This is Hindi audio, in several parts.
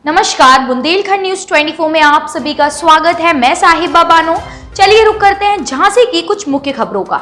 नमस्कार, बुंदेलखंड न्यूज 24 में आप सभी का स्वागत है। मैं साहिबा बानो। चलिए रुक करते हैं झांसी की कुछ मुख्य खबरों का।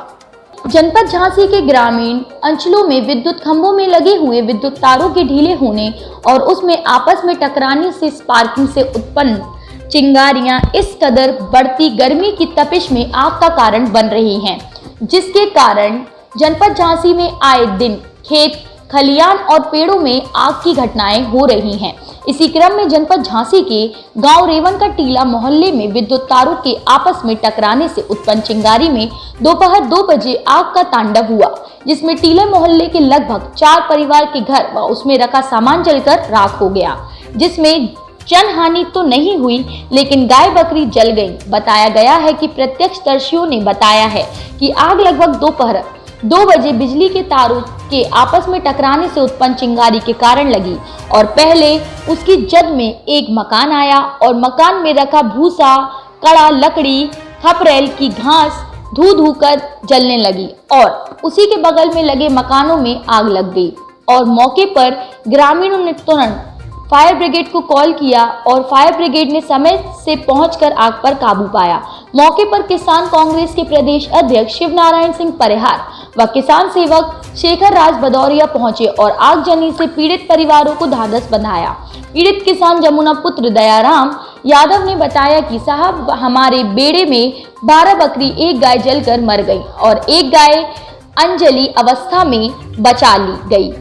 जनपद झांसी के ग्रामीण अंचलों में विद्युत खंभों में लगे हुए विद्युत तारों के ढीले होने और उसमें आपस में टकराने से स्पार्किंग से उत्पन्न चिंगारियां इस कदर बढ़ती गर्मी की तपिश में आग का कारण बन रही हैं, जिसके कारण जनपद झांसी में आए दिन खेत, खलियान और पेड़ों में आग की घटनाएं हो रही हैं। इसी क्रम में जनपद झांसी के गांव रेवन का टीला मोहल्ले में विद्युत तारों के आपस में टकराने से उत्पन्न चिंगारी में दोपहर 2 बजे आग का तांडव हुआ, जिसमें टीले मोहल्ले के लगभग 4 परिवार के घर व उसमें रखा सामान जलकर राख हो गया, जिसमें जनहानि तो नहीं हुई लेकिन गाय बकरी जल गई। बताया गया है कि प्रत्यक्षदर्शियों ने बताया है कि आग लगभग दोपहर 2 बजे बिजली के तारों के आपस में टकराने से उत्पन्न चिंगारी के कारण लगी और पहले उसकी जद में एक मकान आया और मकान में रखा भूसा, कड़ा, लकड़ी, खपरेल की घास धू कर जलने लगी और उसी के बगल में लगे मकानों में आग लग गई और मौके पर ग्रामीणों ने तुरंत फायर ब्रिगेड को कॉल किया और फायर ब्रिगेड ने समय से पहुंचकर आग पर काबू पाया। मौके पर किसान कांग्रेस के प्रदेश अध्यक्ष शिवनारायण सिंह परिहार व किसान सेवक शेखर राज भदौरिया पहुंचे और आगजनी से पीड़ित परिवारों को ढांढस बंधाया। पीड़ित किसान जमुना पुत्र दयाराम यादव ने बताया कि साहब, हमारे बेड़े में 12 बकरी, 1 गाय जलकर मर गई और 1 गाय अंजलि अवस्था में बचा ली गई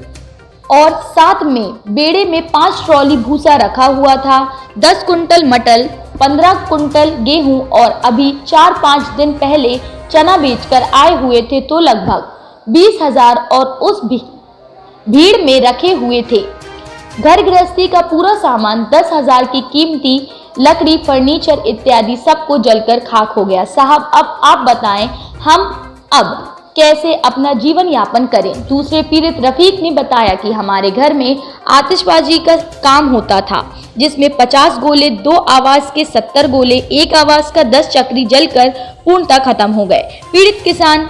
और साथ में बेड़े में 5 ट्रॉली भूसा रखा हुआ था, 10 कुंटल मटर, 15 कुंटल गेहूं और अभी 4-5 दिन पहले चना बेचकर आए हुए थे तो लगभग 20,000 और उस भीड़ में रखे हुए थे घर गृहस्थी का पूरा सामान, 10,000 की कीमती लकड़ी, फर्नीचर इत्यादि सबको जलकर खाक हो गया। साहब, अब आप बताएं, हम अब कैसे अपना जीवन यापन करें। दूसरे पीड़ित रफीक ने बताया कि हमारे घर में आतिशबाजी का काम होता था, जिसमें 50 गोले, 2 आवाज के 70 गोले, 1 आवाज का 10 चक्री जलकर पूर्णतः खत्म हो गए। पीड़ित किसान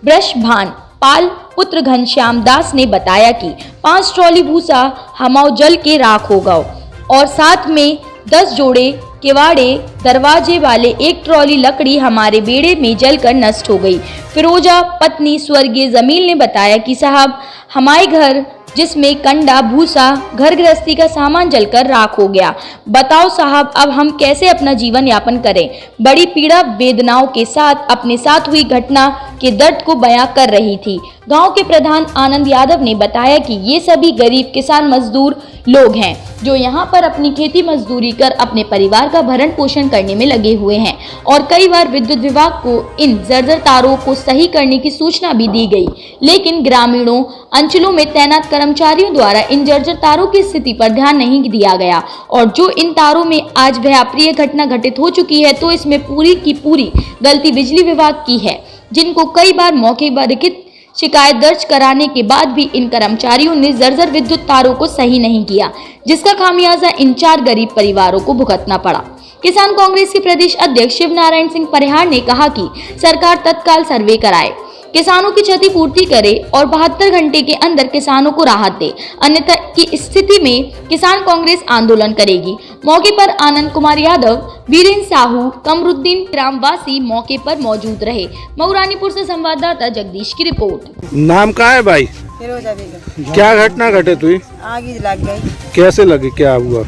ब्रशभान पाल पुत्र घनश्याम दास ने बताया कि 5 ट्रॉली भूसा हमाओ जल के राख हो गए और साथ में 10 जोड़े केवाड़े दरवाजे वाले 1 ट्रॉली लकड़ी हमारे बेड़े में जलकर नष्ट हो गई। फिरोजा पत्नी स्वर्गीय जमील ने बताया कि साहब, हमारे घर जिसमें कंडा, भूसा, घर गृहस्थी का सामान जलकर राख हो गया। बताओ साहब, अब हम कैसे अपना जीवन यापन करें। बड़ी पीड़ा वेदनाओं के साथ अपने साथ हुई घटना के दर्द को बयां कर रही थी। गांव के प्रधान आनंद यादव ने बताया कि ये सभी गरीब किसान मजदूर लोग हैं जो यहाँ पर अपनी खेती मजदूरी कर अपने परिवार का भरण पोषण करने में लगे हुए हैं और कई बार विद्युत विभाग को इन जर्जर तारों को सही करने की सूचना भी दी गई, लेकिन ग्रामीणों अंचलों में तैनात कर्मचारियों द्वारा इन जर्जर तारों की स्थिति पर ध्यान नहीं दिया गया और जो इन तारों में आज वह अप्रिय घटना घटित हो चुकी है, तो इसमें पूरी की पूरी गलती बिजली विभाग की है, जिनको कई बार मौके पर लिखित शिकायत दर्ज कराने के बाद भी इन कर्मचारियों ने जर्जर विद्युत तारों को सही नहीं किया, जिसका खामियाजा इन 4 गरीब परिवारों को भुगतना पड़ा। किसान कांग्रेस के प्रदेश अध्यक्ष शिवनारायण सिंह परिहार ने कहा कि सरकार तत्काल सर्वे कराए, किसानों की क्षतिपूर्ति करे और 72 घंटे के अंदर किसानों को राहत दे, अन्यथा की स्थिति में किसान कांग्रेस आंदोलन करेगी। मौके पर आनंद कुमार यादव, वीरेंद्र साहू, कमरुद्दीन ग्रामवासी मौके पर मौजूद रहे। मऊरानीपुर से संवाददाता जगदीश की रिपोर्ट। नाम का है भाई? फिरोजा बेगम। क्या घटना घटित हुई? आग ही लग गई। कैसे लगी, क्या हुआ?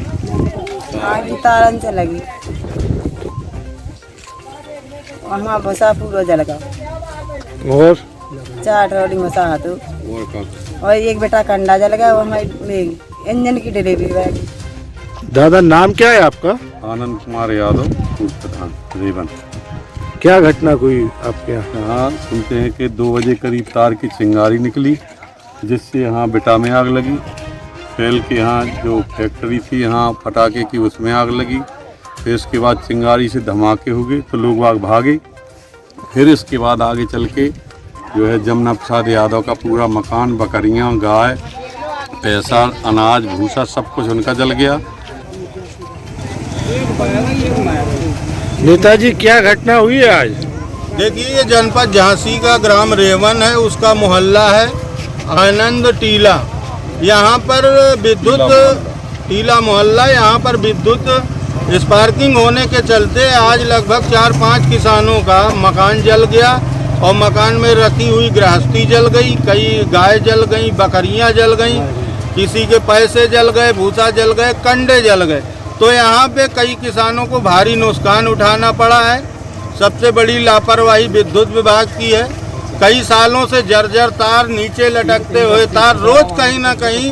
आग तारन से लगी, वहाँ भूसा पूरा जल गया और 4 ट्रॉली मसा हाथों और 1 बेटा कंडा जल गया। वहाँ इंजन की डिलीवरी हुई। दादा, नाम क्या है आपका? आनंद कुमार यादव, प्रधान रेवन। क्या घटना हुई आपके यहाँ? सुनते हैं कि 2 बजे करीब तार की चिंगारी निकली, जिससे यहाँ बिटा में आग लगी। फैल के यहाँ जो फैक्ट्री थी यहाँ पटाखे की, उसमें आग लगी। फिर इसके बाद चिंगारी से धमाके हो गए तो लोग बाग भागे। फिर इसके बाद आगे चल के जो है जमुना प्रसाद यादव का पूरा मकान, बकरियाँ, गाय, पैसा, अनाज, भूसा सब कुछ उनका जल गया। नेताजी, क्या घटना हुई है आज? देखिए, ये जनपद झांसी का ग्राम रेवन है, उसका मोहल्ला है आनंद टीला। यहाँ पर विद्युत टीला मोहल्ला। यहाँ पर विद्युत स्पार्किंग होने के चलते आज लगभग 4-5 किसानों का मकान जल गया और मकान में रखी हुई गृहस्थी जल गई, कई गाय जल गई, बकरियां जल गई, किसी के पैसे जल गए, भूसा जल गए, कंडे जल गए। तो यहाँ पे कई किसानों को भारी नुकसान उठाना पड़ा है। सबसे बड़ी लापरवाही विद्युत विभाग की है। कई सालों से जर्जर तार, नीचे लटकते हुए तार, रोज कहीं ना कहीं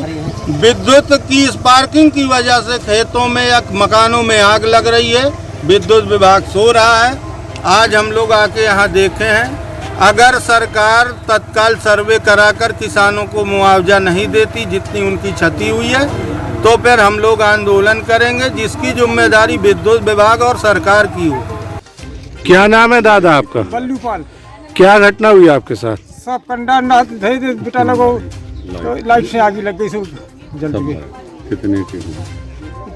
विद्युत की स्पार्किंग की वजह से खेतों में या मकानों में आग लग रही है। विद्युत विभाग सो रहा है। आज हम लोग आके यहाँ देखे हैं, अगर सरकार तत्काल सर्वे कराकर किसानों को मुआवजा नहीं देती जितनी उनकी क्षति हुई है, तो फिर हम लोग आंदोलन करेंगे, जिसकी जिम्मेदारी विद्युत विभाग और सरकार की हो। क्या नाम है दादा आपका? बल्लूपाल। क्या घटना हुई आपके साथ? सब कंडा धई दे बेटा लगो, तो लाइट से आगे लग गई, सब जल गई। कितने की?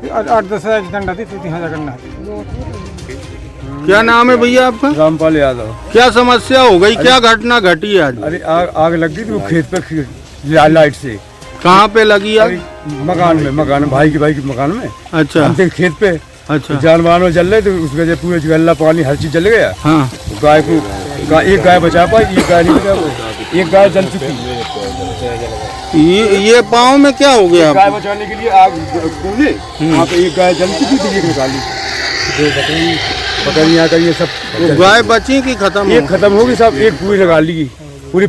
8-10 हज़ार की कंडा थी, 3,000 कंडा थी। क्या नाम है भैया आपका? रामपाल यादव। क्या समस्या हो गई, क्या घटना घटी आज? अरे आग लग गई थी वो खेत पे लाइट से। कहाँ पे लगी आग? मकान में भाई के मकान में। अच्छा। हम थे खेत पे। अच्छा। जानवर जल रहे थे, उस वजह पूरे गल्ला पानी हर चीज जल गया। हाँ। गाय को एक गाय बचा पाई, एक गाय नहीं बचा पाई, एक गाय जल चुकी। ये पाँव में क्या हो गया? गाय बचाने के लिए आग खोले, वहाँ पे एक गाय जल चुकी थी, एक निकाली। बकरियाँ कर ये सब। गाय बची कि खत्म? एक खत्म होगी, सब एक पूरी लगा ली पूरी।